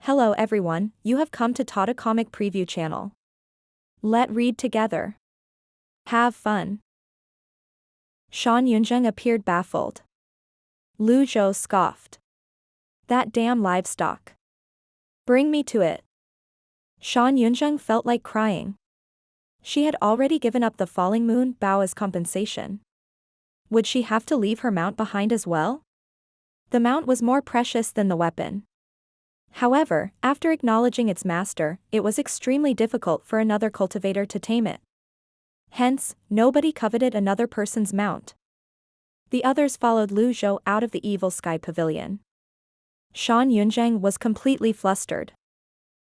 Hello everyone, you have come to Tata Comic Preview channel. Let read together. Have fun. Shan Yunzheng appeared baffled. Lu Zhou scoffed. That damn livestock. Bring me to it. Shan Yunzheng felt like crying. She had already given up the falling moon bow as compensation. Would she have to leave her mount behind as well? The mount was more precious than the weapon. However, after acknowledging its master, it was extremely difficult for another cultivator to tame it. Hence, nobody coveted another person's mount. The others followed Lu Zhou out of the evil sky pavilion. Shan Yunzheng was completely flustered.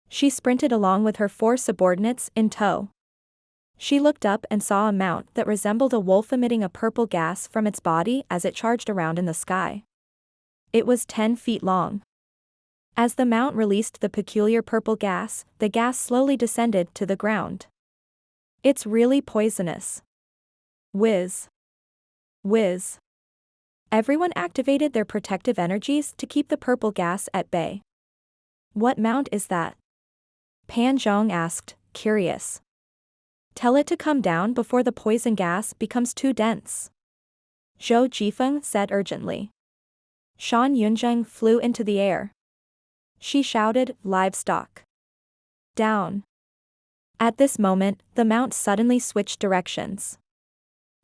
She sprinted along with her 4 subordinates in tow. She looked up and saw a mount that resembled a wolf emitting a purple gas from its body as it charged around in the sky. It was 10 feet long. As the mount released the peculiar purple gas, the gas slowly descended to the ground. It's really poisonous. Whiz. Whiz. Everyone activated their protective energies to keep the purple gas at bay. What mount is that? Pan Zhong asked, curious. Tell it to come down before the poison gas becomes too dense. Zhou Jifeng said urgently. Shan Yunzheng flew into the air. She shouted, livestock. Down. At this moment, the mount suddenly switched directions.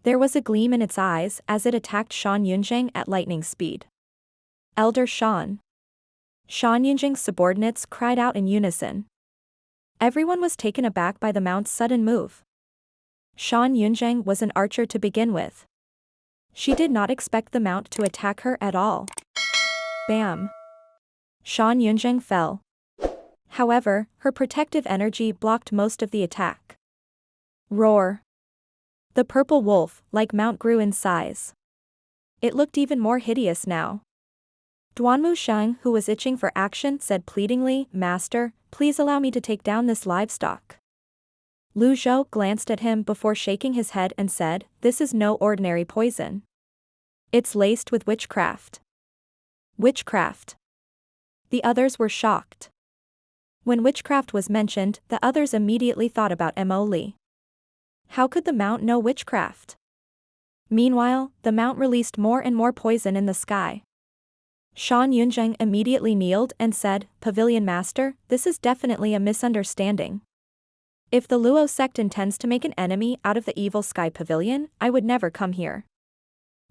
There was a gleam in its eyes as it attacked Shan Yunzheng at lightning speed. Elder Shan. Shan Yunzheng's subordinates cried out in unison. Everyone was taken aback by the mount's sudden move. Shan Yunzheng was an archer to begin with. She did not expect the mount to attack her at all. Bam. Shan Yunzheng fell. However, her protective energy blocked most of the attack. Roar. The purple wolf, like mount, grew in size. It looked even more hideous now. Duanmu Sheng, who was itching for action, said pleadingly, Master, please allow me to take down this livestock. Lu Zhou glanced at him before shaking his head and said, this is no ordinary poison. It's laced with witchcraft. Witchcraft. The others were shocked. When witchcraft was mentioned, the others immediately thought about Mo Li. How could the mount know witchcraft? Meanwhile, the mount released more and more poison in the sky. Shan Yunzheng immediately kneeled and said, Pavilion Master, this is definitely a misunderstanding. If the Luo sect intends to make an enemy out of the evil sky pavilion, I would never come here.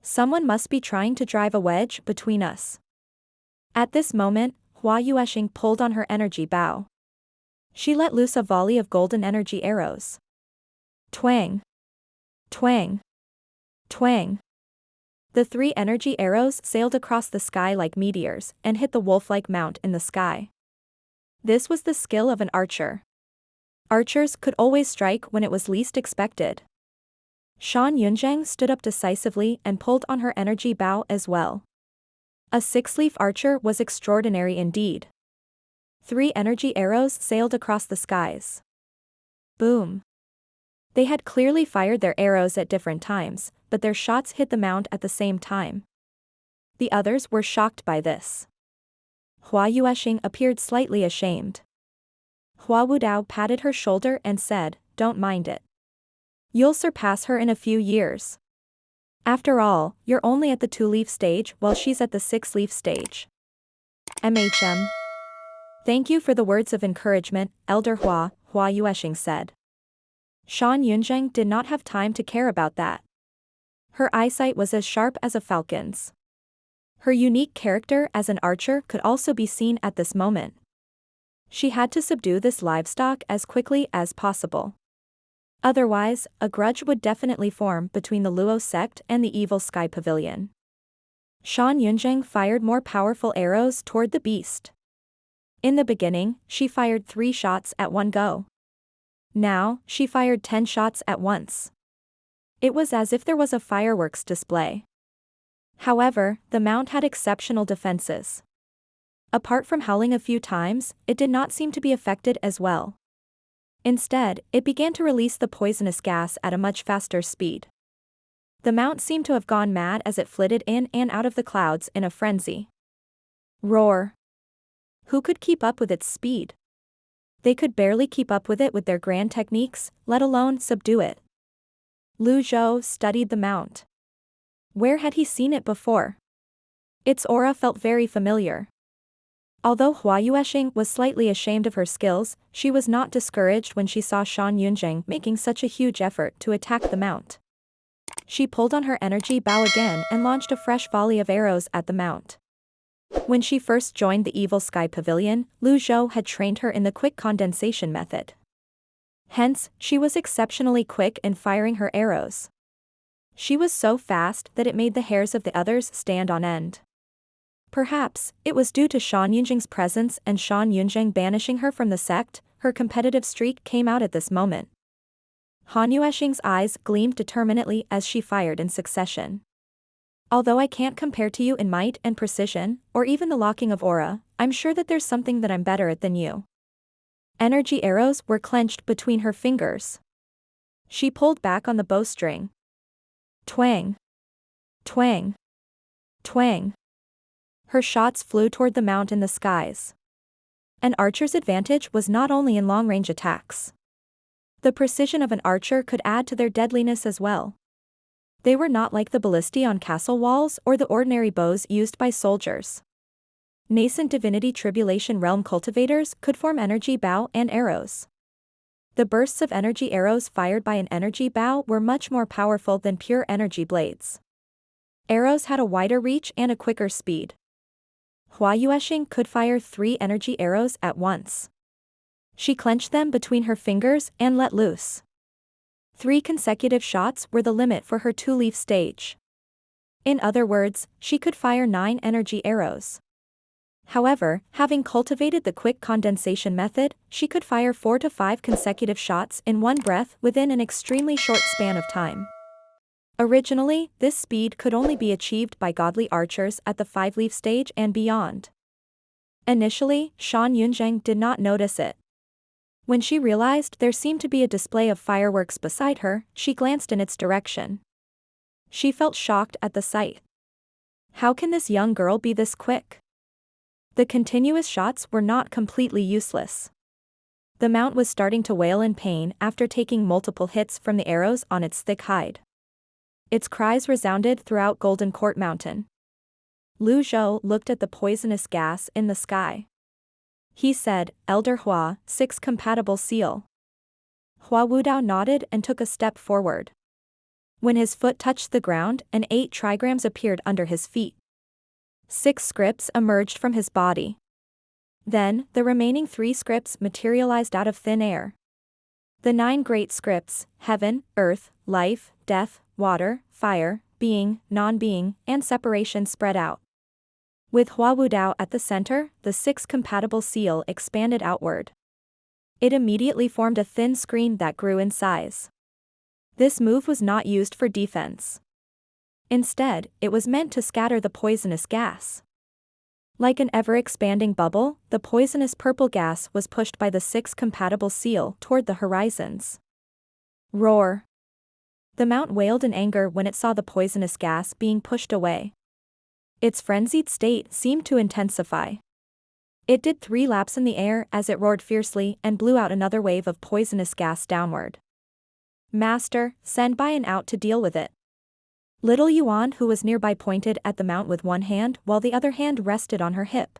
Someone must be trying to drive a wedge between us. At this moment, Hua Yuesheng pulled on her energy bow. She let loose a volley of golden energy arrows. Twang. Twang. Twang. The 3 energy arrows sailed across the sky like meteors and hit the wolf-like mount in the sky. This was the skill of an archer. Archers could always strike when it was least expected. Shan Yunzheng stood up decisively and pulled on her energy bow as well. A 6-leaf archer was extraordinary indeed. 3 energy arrows sailed across the skies. Boom. They had clearly fired their arrows at different times, but their shots hit the mount at the same time. The others were shocked by this. Hua Yuesheng appeared slightly ashamed. Hua Wudao patted her shoulder and said, don't mind it. You'll surpass her in a few years. After all, you're only at the 2-leaf stage while she's at the 6-leaf stage. MHM. Thank you for the words of encouragement, Elder Hua, Hua Yuesheng said. Shan Yunzheng did not have time to care about that. Her eyesight was as sharp as a falcon's. Her unique character as an archer could also be seen at this moment. She had to subdue this livestock as quickly as possible. Otherwise, a grudge would definitely form between the Luo sect and the evil sky pavilion. Shan Yunzheng fired more powerful arrows toward the beast. In the beginning, she fired 3 shots at one go. Now, she fired 10 shots at once. It was as if there was a fireworks display. However, the mount had exceptional defenses. Apart from howling a few times, it did not seem to be affected as well. Instead, it began to release the poisonous gas at a much faster speed. The mount seemed to have gone mad as it flitted in and out of the clouds in a frenzy. Roar. who could keep up with its speed? They could barely keep up with it with their grand techniques, let alone subdue it. Zhou studied the mount. Where had he seen it before? Its aura felt very familiar. Although Huayuesheng was slightly ashamed of her skills, she was not discouraged when she saw Shan Yunzheng making such a huge effort to attack the mount. She pulled on her energy bow again and launched a fresh volley of arrows at the mount. When she first joined the Evil Sky Pavilion, Zhou had trained her in the quick condensation method. Hence, she was exceptionally quick in firing her arrows. She was so fast that it made the hairs of the others stand on end. Perhaps, it was due to Shan Yunzheng's presence and Shan Yunzheng banishing her from the sect, her competitive streak came out at this moment. Huayuesheng's eyes gleamed determinedly as she fired in succession. Although I can't compare to you in might and precision, or even the locking of aura, I'm sure that there's something that I'm better at than you. Energy arrows were clenched between her fingers. She pulled back on the bowstring. Twang! Twang! Twang! Her shots flew toward the mount in the skies. An archer's advantage was not only in long-range attacks. The precision of an archer could add to their deadliness as well. They were not like the ballistae on castle walls or the ordinary bows used by soldiers. Nascent divinity tribulation realm cultivators could form energy bow and arrows. The bursts of energy arrows fired by an energy bow were much more powerful than pure energy blades. Arrows had a wider reach and a quicker speed. Huayuesheng could fire 3 energy arrows at once. She clenched them between her fingers and let loose. 3 consecutive shots were the limit for her 2-leaf stage. In other words, she could fire 9 energy arrows. However, having cultivated the quick condensation method, she could fire 4 to 5 consecutive shots in one breath within an extremely short span of time. Originally, this speed could only be achieved by godly archers at the 5-leaf stage and beyond. Initially, Shan Yunzheng did not notice it. When she realized there seemed to be a display of fireworks beside her, she glanced in its direction. She felt shocked at the sight. How can this young girl be this quick? The continuous shots were not completely useless. The mount was starting to wail in pain after taking multiple hits from the arrows on its thick hide. Its cries resounded throughout Golden Court Mountain. Zhou looked at the poisonous gas in the sky. He said, "Elder Hua, 6 compatible seal." Hua Wudao nodded and took a step forward. When his foot touched the ground, 8 trigrams appeared under his feet. 6 scripts emerged from his body. Then, the remaining 3 scripts materialized out of thin air. The 9 great scripts, heaven, earth, life, death, water, fire, being, non-being, and separation spread out. With Hua Wudao at the center, the 6 compatible seal expanded outward. It immediately formed a thin screen that grew in size. This move was not used for defense. Instead, it was meant to scatter the poisonous gas. Like an ever-expanding bubble, the poisonous purple gas was pushed by the 6 compatible seal toward the horizons. Roar! The mount wailed in anger when it saw the poisonous gas being pushed away. Its frenzied state seemed to intensify. It did 3 laps in the air as it roared fiercely and blew out another wave of poisonous gas downward. "Master, send Bian out to deal with it." Little Yuan, who was nearby, pointed at the mount with one hand while the other hand rested on her hip.